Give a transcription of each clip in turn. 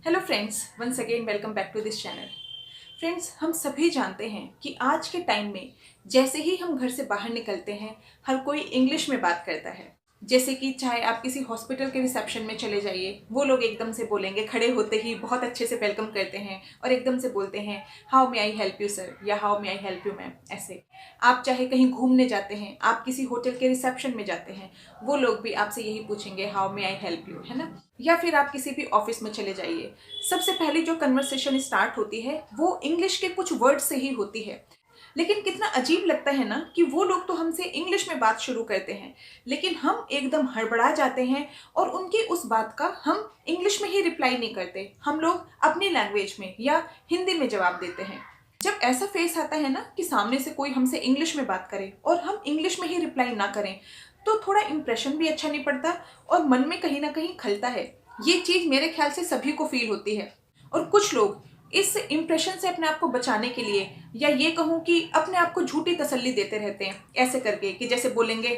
Hello friends, once again welcome back to this channel. Friends, हम सभी जानते हैं कि आज के टाइम में जैसे ही हम घर से बाहर निकलते हैं, हर कोई इंग्लिश में बात करता है। जैसे कि चाहे आप किसी हॉस्पिटल के रिसेप्शन में चले जाइए, वो लोग एकदम से बोलेंगे, खड़े होते ही बहुत अच्छे से वेलकम करते हैं और एकदम से बोलते हैं how may I help you sir या how may I help you ma'am. ऐसे आप चाहे कहीं घूमने जाते हैं, आप किसी होटल के रिसेप्शन में जाते हैं, वो लोग भी आपसे यही पूछेंगे how may I help you, है ना। या फिर आप किसी भी ऑफिस में चले जाइए, सबसे पहले जो कन्वर्सेशन स्टार्ट होती है वो इंग्लिश के कुछ वर्ड से ही होती है। लेकिन कितना अजीब लगता है ना कि वो लोग तो हमसे इंग्लिश में बात शुरू करते हैं, लेकिन हम एकदम हड़बड़ा जाते हैं और उनकी उस बात का हम इंग्लिश में ही रिप्लाई नहीं करते, हम लोग अपनी लैंग्वेज में या हिंदी में जवाब देते हैं। जब ऐसा फेस आता है ना कि सामने से कोई हमसे इंग्लिश में बात करे और हम इंग्लिश में ही रिप्लाई ना करें, तो थोड़ा इंप्रेशन भी अच्छा नहीं पड़ता और मन में कहीं ना कहीं खलता है। ये चीज़ मेरे ख्याल से सभी को फील होती है। और कुछ लोग इस इम्प्रेशन से अपने आप को बचाने के लिए, या ये कहूँ कि अपने आप को झूठी तसल्ली देते रहते हैं, ऐसे करके कि जैसे बोलेंगे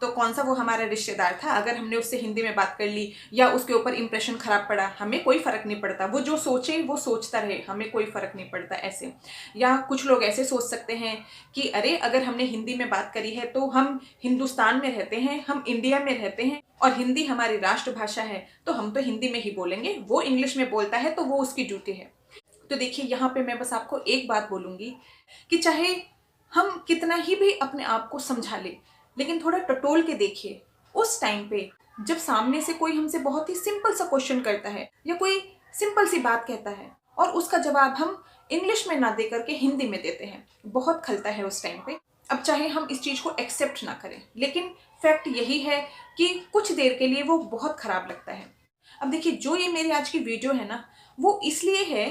तो कौन सा वो हमारा रिश्तेदार था, अगर हमने उससे हिंदी में बात कर ली या उसके ऊपर इंप्रेशन खराब पड़ा, हमें कोई फर्क नहीं पड़ता, वो जो सोचे वो सोचता रहे, हमें कोई फर्क नहीं पड़ता, ऐसे। या कुछ लोग ऐसे सोच सकते हैं कि अरे अगर हमने हिंदी में बात करी है तो हम हिंदुस्तान में रहते हैं, हम इंडिया में रहते हैं और हिंदी हमारी राष्ट्रभाषा है, तो हम तो हिंदी में ही बोलेंगे, वो इंग्लिश में बोलता है तो वो उसकी ड्यूटी है। तो देखिए, यहाँ पे मैं बस आपको एक बात बोलूंगी कि चाहे हम कितना ही भी अपने आप को समझा ले, लेकिन थोड़ा टटोल के देखिए उस टाइम पे जब सामने से कोई हमसे बहुत ही सिंपल सा क्वेश्चन करता है या कोई सिंपल सी बात कहता है और उसका जवाब हम इंग्लिश में ना दे करके हिंदी में देते हैं, बहुत खलता है उस टाइम पे। अब चाहे हम इस चीज को एक्सेप्ट ना करें, लेकिन फैक्ट यही है कि कुछ देर के लिए वो बहुत खराब लगता है। अब देखिए, जो ये मेरी आज की वीडियो है ना, वो इसलिए है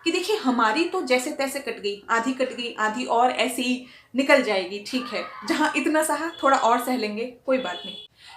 कि देखिए हमारी तो जैसे तैसे कट गई, आधी और ऐसे ही निकल जाएगी, ठीक है, जहाँ इतना सहा थोड़ा और सह लेंगे, कोई बात नहीं।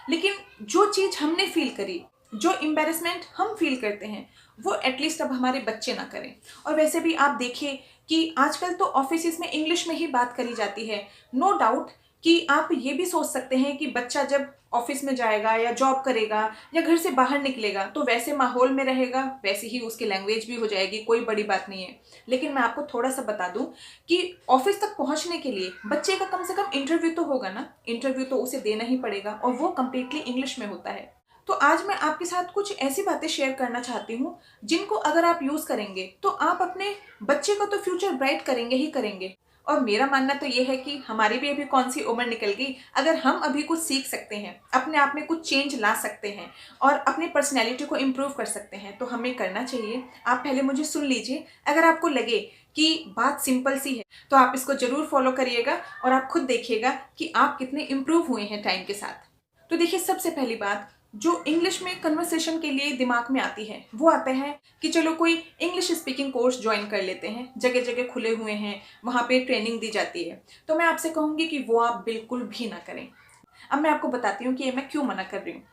लेकिन जो चीज हमने फील करी, जो एम्बेरसमेंट हम फील करते हैं, वो एटलीस्ट अब हमारे बच्चे ना करें। और वैसे भी आप देखिए कि आजकल तो ऑफिस में इंग्लिश में ही बात करी जाती है। नो डाउट कि आप ये भी सोच सकते हैं कि बच्चा जब ऑफिस में जाएगा या जॉब करेगा या घर से बाहर निकलेगा तो वैसे माहौल में रहेगा, वैसे ही उसकी लैंग्वेज भी हो जाएगी, कोई बड़ी बात नहीं है। लेकिन मैं आपको थोड़ा सा बता दूं कि ऑफिस तक पहुंचने के लिए बच्चे का कम से कम इंटरव्यू तो होगा ना, इंटरव्यू तो उसे देना ही पड़ेगा और वो कंप्लीटली इंग्लिश में होता है। तो आज मैं आपके साथ कुछ ऐसी बातें शेयर करना चाहती हूँ जिनको अगर आप यूज करेंगे तो आप अपने बच्चे का तो फ्यूचर ब्राइट करेंगे ही करेंगे। और मेरा मानना तो ये है कि हमारी भी अभी कौन सी उम्र निकल गई, अगर हम अभी कुछ सीख सकते हैं, अपने आप में कुछ चेंज ला सकते हैं और अपनी पर्सनैलिटी को इम्प्रूव कर सकते हैं, तो हमें करना चाहिए। आप पहले मुझे सुन लीजिए, अगर आपको लगे कि बात सिंपल सी है तो आप इसको जरूर फॉलो करिएगा और आप खुद देखिएगा कि आप कितने इम्प्रूव हुए हैं टाइम के साथ। तो देखिए, सबसे पहली बात जो इंग्लिश में कन्वर्सेशन के लिए दिमाग में आती है वो आता है कि चलो कोई इंग्लिश स्पीकिंग कोर्स ज्वाइन कर लेते हैं, जगह जगह खुले हुए हैं, वहाँ पे ट्रेनिंग दी जाती है। तो मैं आपसे कहूँगी कि वो आप बिल्कुल भी ना करें। अब मैं आपको बताती हूँ कि ये मैं क्यों मना कर रही हूँ।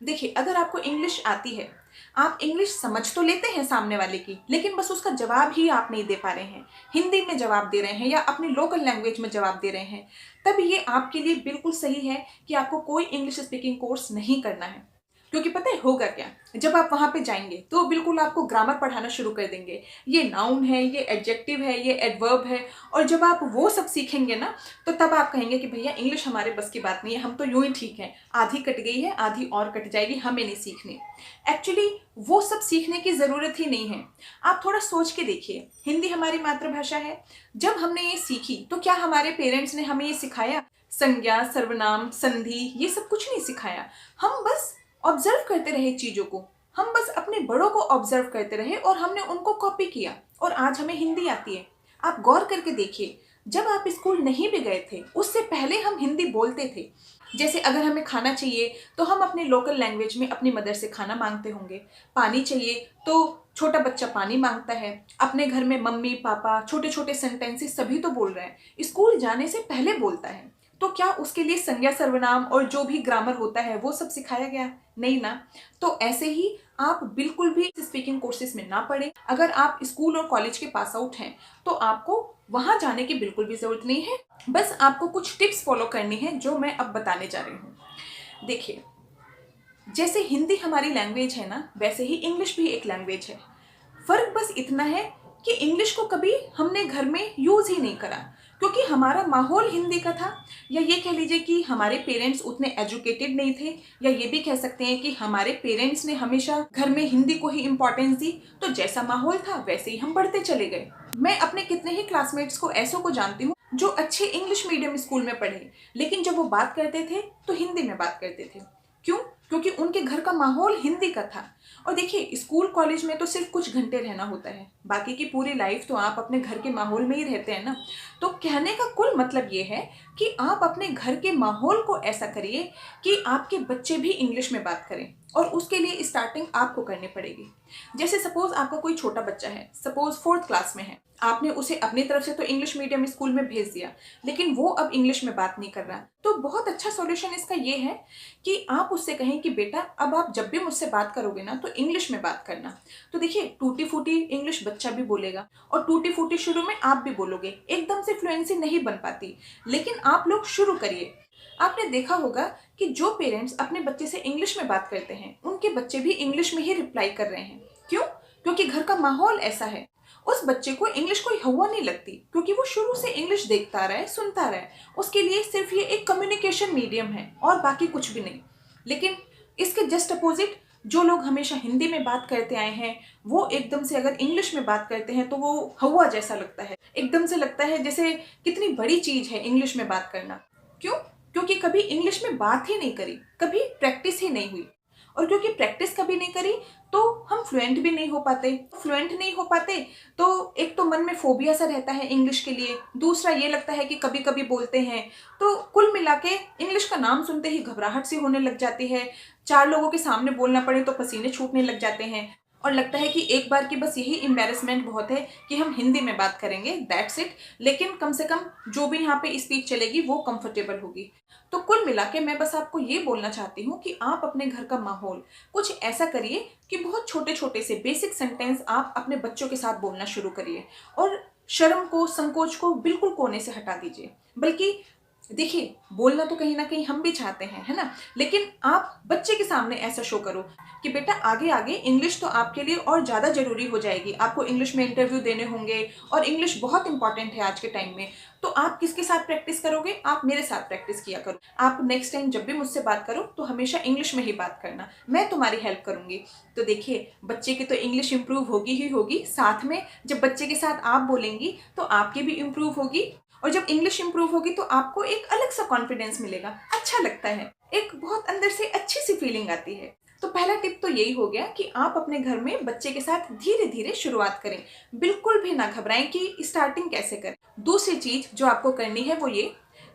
देखिए, अगर आपको इंग्लिश आती है, आप इंग्लिश समझ तो लेते हैं सामने वाले की, लेकिन बस उसका जवाब ही आप नहीं दे पा रहे हैं, हिंदी में जवाब दे रहे हैं या अपनी लोकल लैंग्वेज में जवाब दे रहे हैं, तब ये आपके लिए बिल्कुल सही है कि आपको कोई इंग्लिश स्पीकिंग कोर्स नहीं करना है। क्योंकि पता है होगा क्या, जब आप वहां पे जाएंगे तो बिल्कुल आपको ग्रामर पढ़ाना शुरू कर देंगे, ये नाउन है, ये एडजेक्टिव है, ये एडवर्ब है। और जब आप वो सब सीखेंगे ना, तो तब आप कहेंगे कि भैया इंग्लिश हमारे बस की बात नहीं है, हम तो यूं ही ठीक है, आधी कट गई है, आधी और कट जाएगी, हमें नहीं सीखनी। एक्चुअली वो सब सीखने की जरूरत ही नहीं है। आप थोड़ा सोच के देखिए, हिंदी हमारी मातृभाषा है, जब हमने ये सीखी तो क्या हमारे पेरेंट्स ने हमें ये सिखाया? संज्ञा, सर्वनाम, संधि, ये सब कुछ नहीं सिखाया। हम बस ऑब्जर्व करते रहे चीजों को, हम बस अपने बड़ों को ऑब्जर्व करते रहे और हमने उनको कॉपी किया और आज हमें हिंदी आती है। आप गौर करके देखिए, जब आप स्कूल नहीं भी गए थे उससे पहले हम हिंदी बोलते थे। जैसे अगर हमें खाना चाहिए तो हम अपने लोकल लैंग्वेज में अपनी मदर से खाना मांगते होंगे, पानी चाहिए तो छोटा बच्चा पानी मांगता है, अपने घर में मम्मी पापा छोटे छोटे सेंटेंसेस सभी तो बोल रहे हैं, स्कूल जाने से पहले बोलता है। तो क्या उसके लिए संज्ञा सर्वनाम और जो भी ग्रामर होता है वो सब सिखाया गया? नहीं ना। तो ऐसे ही आप बिल्कुल भी स्पीकिंग कोर्सेज में ना पढ़े। अगर आप स्कूल और कॉलेज के पास आउट हैं तो आपको वहां जाने की बिल्कुल भी जरूरत नहीं है। बस आपको कुछ टिप्स फॉलो करनी है जो मैं अब बताने जा रही हूँ। देखिए, जैसे हिंदी हमारी लैंग्वेज है ना, वैसे ही इंग्लिश भी एक लैंग्वेज है। फर्क बस इतना है कि इंग्लिश को कभी हमने घर में यूज ही नहीं करा, क्योंकि हमारा माहौल हिंदी का था, या ये कह लीजिए कि हमारे पेरेंट्स उतने एजुकेटेड नहीं थे, या ये भी कह सकते हैं कि हमारे पेरेंट्स ने हमेशा घर में हिंदी को ही इम्पोर्टेंस दी। तो जैसा माहौल था वैसे ही हम बढ़ते चले गए। मैं अपने कितने ही क्लासमेट्स को ऐसों को जानती हूँ जो अच्छे इंग्लिश मीडियम स्कूल में पढ़े, लेकिन जब वो बात करते थे तो हिंदी में बात करते थे। क्यों? क्योंकि उनके घर का माहौल हिंदी का था। और देखिए, स्कूल कॉलेज में तो सिर्फ कुछ घंटे रहना होता है, बाकी की पूरी लाइफ तो आप अपने घर के माहौल में ही रहते हैं ना। तो कहने का कुल मतलब ये है कि आप अपने घर के माहौल को ऐसा करिए कि आपके बच्चे भी इंग्लिश में बात करें, और उसके लिए स्टार्टिंग आपको करनी पड़ेगी। जैसे सपोज आपका कोई छोटा बच्चा है, सपोज 4th क्लास में है, आपने उसे अपनी तरफ से तो इंग्लिश मीडियम स्कूल में भेज दिया, लेकिन वो अब इंग्लिश में बात नहीं कर रहा, तो बहुत अच्छा सॉल्यूशन इसका ये है कि आप उससे कहें कि बेटा अब आप जब भी मुझसे बात करोगे ना तो इंग्लिश में बात करना। तो देखिए, टूटी फूटी इंग्लिश बच्चा भी बोलेगा, और टूटी फूटी शुरू में आप भी बोलोगे, एकदम से फ्लुएंसी नहीं बन पाती, लेकिन आप लोग शुरू करिए। आपने देखा होगा कि जो पेरेंट्स अपने बच्चे से इंग्लिश में बात करते हैं उनके बच्चे भी इंग्लिश में ही रिप्लाई कर रहे हैं। क्यों? क्योंकि घर का माहौल ऐसा है। उस बच्चे को इंग्लिश कोई हवा नहीं लगती, क्योंकि वो शुरू से इंग्लिश देखता रहा है, सुनता रहा है। उसके लिए सिर्फ ये एक कम्युनिकेशन मीडियम है और बाकी कुछ भी नहीं। लेकिन इसके जस्ट अपोजिट, जो लोग हमेशा हिंदी में बात करते आए हैं, वो एकदम से अगर इंग्लिश में बात करते हैं तो वो हवा जैसा लगता है, एकदम से लगता है जैसे कितनी बड़ी चीज है इंग्लिश में बात करना। क्यों? क्योंकि कभी इंग्लिश में बात ही नहीं करी, कभी प्रैक्टिस ही नहीं हुई, और क्योंकि प्रैक्टिस कभी नहीं करी तो हम फ्लुएंट भी नहीं हो पाते। फ्लुएंट नहीं हो पाते तो एक तो मन में फोबिया सा रहता है इंग्लिश के लिए, दूसरा ये लगता है कि कभी कभी बोलते हैं, तो कुल मिला के इंग्लिश का नाम सुनते ही घबराहट सी होने लग जाती है। 4 लोगों के सामने बोलना पड़े तो पसीने छूटने लग जाते हैं, और लगता है कि एक बार की बस यही एम्बेरसमेंट बहुत है कि हम हिंदी में बात करेंगे, दैट्स इट। लेकिन कम से कम जो भी यहाँ पे स्पीच चलेगी वो कंफर्टेबल होगी। तो कुल मिला के मैं बस आपको ये बोलना चाहती हूँ कि आप अपने घर का माहौल कुछ ऐसा करिए कि बहुत छोटे छोटे से बेसिक सेंटेंस आप अपने बच्चों के साथ बोलना शुरू करिए, और शर्म को, संकोच को बिल्कुल कोने से हटा दीजिए। बल्कि देखिए, बोलना तो कहीं ना कहीं हम भी चाहते हैं, है ना, लेकिन आप बच्चे के सामने ऐसा शो करो कि बेटा आगे आगे इंग्लिश तो आपके लिए और ज़्यादा ज़रूरी हो जाएगी, आपको इंग्लिश में इंटरव्यू देने होंगे, और इंग्लिश बहुत इंपॉर्टेंट है आज के टाइम में। तो आप किसके साथ प्रैक्टिस करोगे? आप मेरे साथ प्रैक्टिस किया करो। आप नेक्स्ट टाइम जब भी मुझसे बात करो तो हमेशा इंग्लिश में ही बात करना, मैं तुम्हारी हेल्प करूंगी। तो देखिए, बच्चे की तो इंग्लिश इंप्रूव होगी ही होगी, साथ में जब बच्चे के साथ आप बोलेंगी तो आपकी भी इंप्रूव होगी, और जब इंग्लिश इंप्रूव होगी तो आपको एक अलग सा कॉन्फिडेंस मिलेगा, अच्छा लगता है, एक बहुत अंदर से अच्छी सी फीलिंग आती है। तो पहला टिप तो यही हो गया कि आप अपने घर में बच्चे के साथ धीरे धीरे शुरुआत करें, बिल्कुल भी ना घबराएं कि स्टार्टिंग कैसे करें। दूसरी चीज जो आपको करनी है वो ये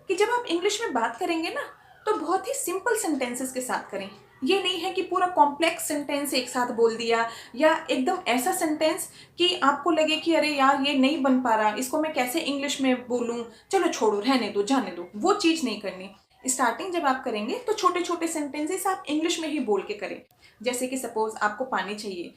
कि जब आप इंग्लिश में बात करेंगे ना तो बहुत ही सिंपल सेंटेंसेस के साथ करें। ये नहीं है कि पूरा कॉम्प्लेक्स सेंटेंस एक साथ बोल दिया, या एकदम ऐसा सेंटेंस कि आपको लगे कि अरे यार ये नहीं बन पा रहा, इसको मैं कैसे इंग्लिश में बोलूं, चलो छोड़ो, रहने दो, जाने दो। वो चीज नहीं करनी। स्टार्टिंग जब आप करेंगे तो छोटे छोटे सेंटेंसेस आप इंग्लिश में ही बोल के करें। जैसे कि सपोज आपको पानी चाहिए,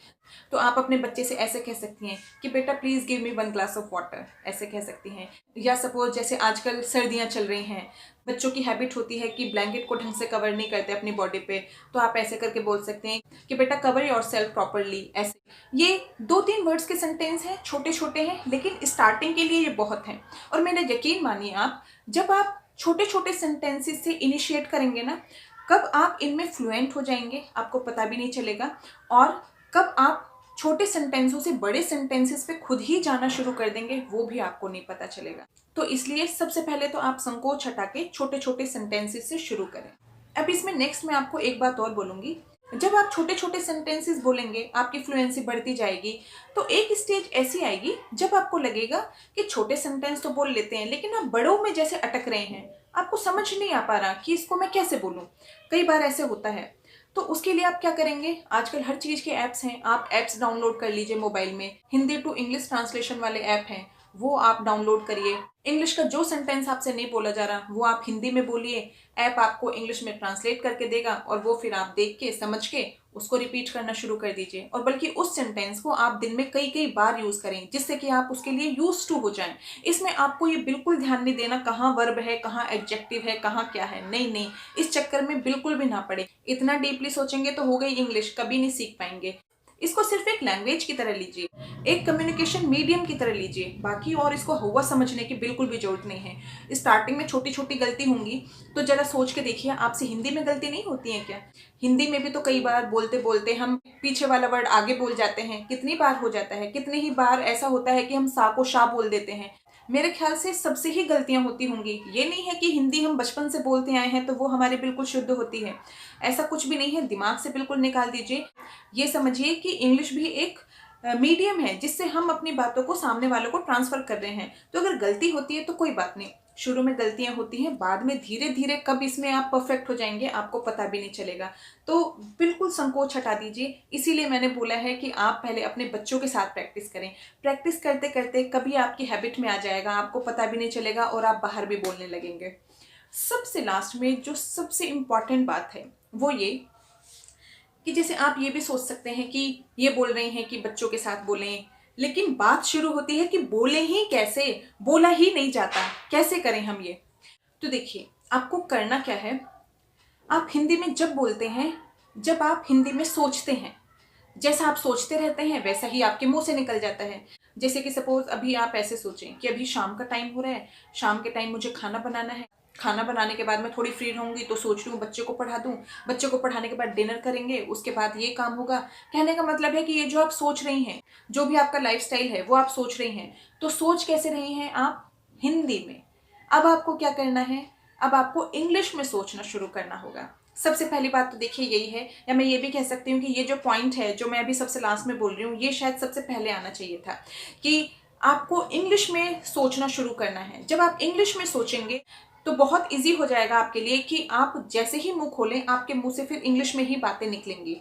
तो आप अपने बच्चे से ऐसे कह सकती हैं कि बेटा please give me 1 glass of water, ऐसे कह सकती हैं। या सपोज जैसे आजकल सर्दियां चल रही हैं, बच्चों की हैबिट होती है कि ब्लैंकेट को ढंग से कवर नहीं करते अपनी बॉडी पे, तो आप ऐसे करके बोल सकते हैं कि बेटा कवर योरसेल्फ प्रॉपर्ली, ऐसे। ये 2-3 वर्ड्स के सेंटेंस हैं, छोटे छोटे हैं, लेकिन स्टार्टिंग के लिए ये बहुत हैं। और मैंने यकीन मानिए, आप जब आप छोटे छोटे सेंटेंसेस से इनिशिएट करेंगे ना, कब आप इनमें फ्लुएंट हो जाएंगे आपको पता भी नहीं चलेगा, और कब आप छोटे सेंटेंसों से बड़े सेंटेंसेस पे खुद ही जाना शुरू कर देंगे वो भी आपको नहीं पता चलेगा। तो इसलिए सबसे पहले तो आप संकोच हटा के छोटे छोटे सेंटेंसेस से शुरू करें। अब इसमें नेक्स्ट मैं आपको एक बात और बोलूंगी, जब आप छोटे छोटे सेंटेंसेस बोलेंगे आपकी फ्लुएंसी बढ़ती जाएगी। तो एक स्टेज ऐसी आएगी जब आपको लगेगा कि छोटे सेंटेंस तो बोल लेते हैं, लेकिन आप बड़ों में जैसे अटक रहे हैं, आपको समझ नहीं आ पा रहा कि इसको मैं कैसे बोलूं। कई बार ऐसे होता है। तो उसके लिए आप क्या करेंगे, आजकल हर चीज के ऐप्स हैं, आप ऐप्स डाउनलोड कर लीजिए मोबाइल में। हिंदी टू इंग्लिश ट्रांसलेशन वाले ऐप हैं, वो आप डाउनलोड करिए। इंग्लिश का जो सेंटेंस आपसे नहीं बोला जा रहा वो आप हिंदी में बोलिए, ऐप आपको इंग्लिश में ट्रांसलेट करके देगा, और वो फिर आप देख के समझ के उसको रिपीट करना शुरू कर दीजिए। और बल्कि उस सेंटेंस को आप दिन में कई कई बार यूज करें, जिससे कि आप उसके लिए यूज टू हो जाएं। इसमें आपको ये बिल्कुल ध्यान नहीं देना कहाँ वर्ब है, कहाँ एडजेक्टिव है, कहाँ क्या है, नहीं नहीं, इस चक्कर में बिल्कुल भी ना पड़े। इतना डीपली सोचेंगे तो हो गई इंग्लिश, कभी नहीं सीख पाएंगे। इसको सिर्फ एक लैंग्वेज की तरह लीजिए, एक कम्युनिकेशन मीडियम की तरह लीजिए, बाकी और इसको हुआ समझने की बिल्कुल भी जरूरत नहीं है। स्टार्टिंग में छोटी छोटी गलती होंगी तो जरा सोच के देखिए, आपसे हिंदी में गलती नहीं होती है क्या? हिंदी में भी तो कई बार बोलते बोलते हम पीछे वाला वर्ड आगे बोल जाते हैं, कितनी बार हो जाता है, कितनी ही बार ऐसा होता है कि हम सा को शा बोल देते हैं। मेरे ख्याल से सबसे ही गलतियां होती होंगी। ये नहीं है कि हिंदी हम बचपन से बोलते आए हैं तो वो हमारे बिल्कुल शुद्ध होती है, ऐसा कुछ भी नहीं है, दिमाग से बिल्कुल निकाल दीजिए। ये समझिए कि इंग्लिश भी एक मीडियम है जिससे हम अपनी बातों को सामने वालों को ट्रांसफर कर रहे हैं। तो अगर गलती होती है तो कोई बात नहीं, शुरू में गलतियां होती हैं, बाद में धीरे धीरे कब इसमें आप परफेक्ट हो जाएंगे आपको पता भी नहीं चलेगा। तो बिल्कुल संकोच हटा दीजिए। इसीलिए मैंने बोला है कि आप पहले अपने बच्चों के साथ प्रैक्टिस करें। प्रैक्टिस करते करते कभी आपकी हैबिट में आ जाएगा, आपको पता भी नहीं चलेगा और आप बाहर भी बोलने लगेंगे। सबसे लास्ट में जो सबसे इम्पॉर्टेंट बात है वो ये कि जैसे आप ये भी सोच सकते हैं कि ये बोल रहे हैं कि बच्चों के साथ बोलें, लेकिन बात शुरू होती है कि बोले ही कैसे, बोला ही नहीं जाता, कैसे करें हम ये? तो देखिए, आपको करना क्या है, आप हिंदी में जब बोलते हैं, जब आप हिंदी में सोचते हैं, जैसा आप सोचते रहते हैं वैसा ही आपके मुंह से निकल जाता है। जैसे कि सपोज अभी आप ऐसे सोचें कि अभी शाम का टाइम हो रहा है, शाम के टाइम मुझे खाना बनाना है, खाना बनाने के बाद मैं थोड़ी फ्री रहूंगी तो सोच रही हूँ बच्चे को पढ़ा दूं, बच्चे को पढ़ाने के बाद डिनर करेंगे, उसके बाद ये काम होगा। कहने का मतलब है कि ये जो आप सोच रही हैं, जो भी आपका लाइफस्टाइल है वो आप सोच रही हैं, तो सोच कैसे रही हैं आप? हिंदी में। अब आपको क्या करना है, अब आपको इंग्लिश में सोचना शुरू करना होगा। सबसे पहली बात तो देखिए यही है, या मैं ये भी कह सकती हूँ कि ये जो पॉइंट है जो मैं अभी सबसे लास्ट में बोल रही हूँ, ये शायद सबसे पहले आना चाहिए था कि आपको इंग्लिश में सोचना शुरू करना है। जब आप इंग्लिश में सोचेंगे तो बहुत इजी हो जाएगा आपके लिए कि आप जैसे ही मुंह खोलें आपके मुंह से फिर इंग्लिश में ही बातें निकलेंगी।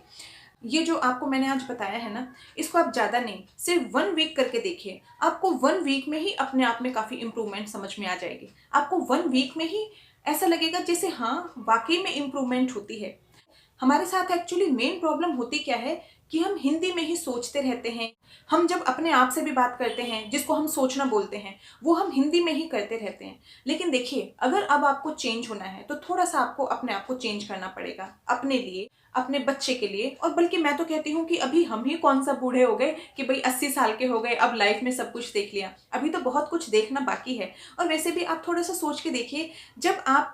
ये जो आपको मैंने आज बताया है ना, इसको आप ज़्यादा नहीं, सिर्फ 1 वीक करके देखिए। आपको 1 वीक में ही अपने आप में काफ़ी इंप्रूवमेंट समझ में आ जाएगी। आपको 1 वीक में ही ऐसा लगेगा जैसे हाँ वाकई में इंप्रूवमेंट होती है। हमारे साथ एक्चुअली मेन प्रॉब्लम होती क्या है कि हम हिंदी में ही सोचते रहते हैं। हम जब अपने आप से भी बात करते हैं, जिसको हम सोचना बोलते हैं, वो हम हिंदी में ही करते रहते हैं। लेकिन देखिए, अगर अब आपको चेंज होना है तो थोड़ा सा आपको अपने आप को चेंज करना पड़ेगा, अपने लिए, अपने बच्चे के लिए। और बल्कि मैं तो कहती हूँ कि अभी हम ही कौन सा बूढ़े हो गए कि भाई 80 साल के हो गए, अब लाइफ में सब कुछ देख लिया। अभी तो बहुत कुछ देखना बाकी है। और वैसे भी आप थोड़ा सा सोच के देखिए, जब आप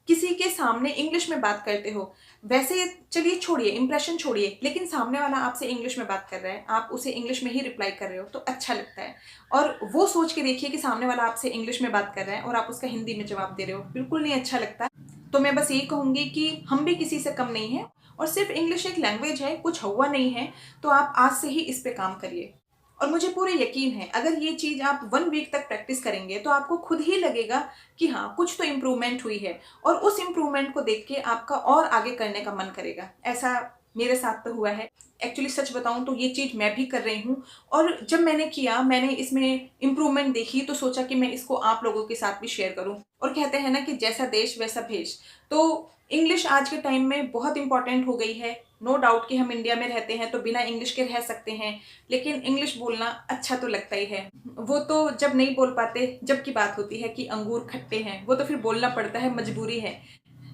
किसी के सामने इंग्लिश में बात करते हो, वैसे चलिए छोड़िए, इंप्रेशन छोड़िए, लेकिन सामने वाला आपसे इंग्लिश में बात कर रहा है, आप उसे इंग्लिश में ही रिप्लाई कर रहे हो तो अच्छा लगता है। और वो सोच के देखिए कि सामने वाला आपसे इंग्लिश में बात कर रहा है और आप उसका हिंदी में जवाब दे रहे हो, बिल्कुल नहीं अच्छा लगता। तो मैं बस यही कहूंगी कि हम भी किसी से कम नहीं है, और सिर्फ इंग्लिश एक लैंग्वेज है, कुछ हुआ नहीं है। तो आप आज से ही इस पे काम करिए। और मुझे पूरे यकीन है, अगर ये चीज आप 1 वीक तक प्रैक्टिस करेंगे तो आपको खुद ही लगेगा कि हाँ कुछ तो इम्प्रूवमेंट हुई है, और उस इम्प्रूवमेंट को देख के आपका और आगे करने का मन करेगा। ऐसा मेरे साथ तो हुआ है। एक्चुअली सच बताऊं तो ये चीज मैं भी कर रही हूँ, और जब मैंने किया, मैंने इसमें इम्प्रूवमेंट देखी तो सोचा कि मैं इसको आप लोगों के साथ भी शेयर करूं। और कहते हैं ना कि जैसा देश वैसा भेष। तो इंग्लिश आज के टाइम में बहुत इंपॉर्टेंट हो गई है। नो डाउट कि हम इंडिया में रहते हैं तो बिना इंग्लिश के रह सकते हैं, लेकिन इंग्लिश बोलना अच्छा तो लगता ही है। वो तो जब नहीं बोल पाते, जब की बात होती है कि अंगूर खट्टे हैं, वो तो फिर बोलना पड़ता है, मजबूरी है।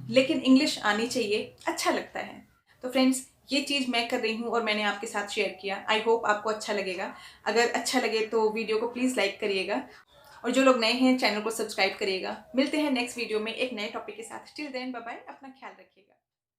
लेकिन इंग्लिश आनी चाहिए, अच्छा लगता है। तो फ्रेंड्स, ये चीज़ मैं कर रही हूँ और मैंने आपके साथ शेयर किया। आई होप आपको अच्छा लगेगा। अगर अच्छा लगे तो वीडियो को प्लीज़ लाइक करिएगा, और जो लोग नए हैं चैनल को सब्सक्राइब करिएगा। मिलते हैं नेक्स्ट वीडियो में एक नए टॉपिक के साथ। टिल देन बाय बाय, अपना ख्याल रखिएगा।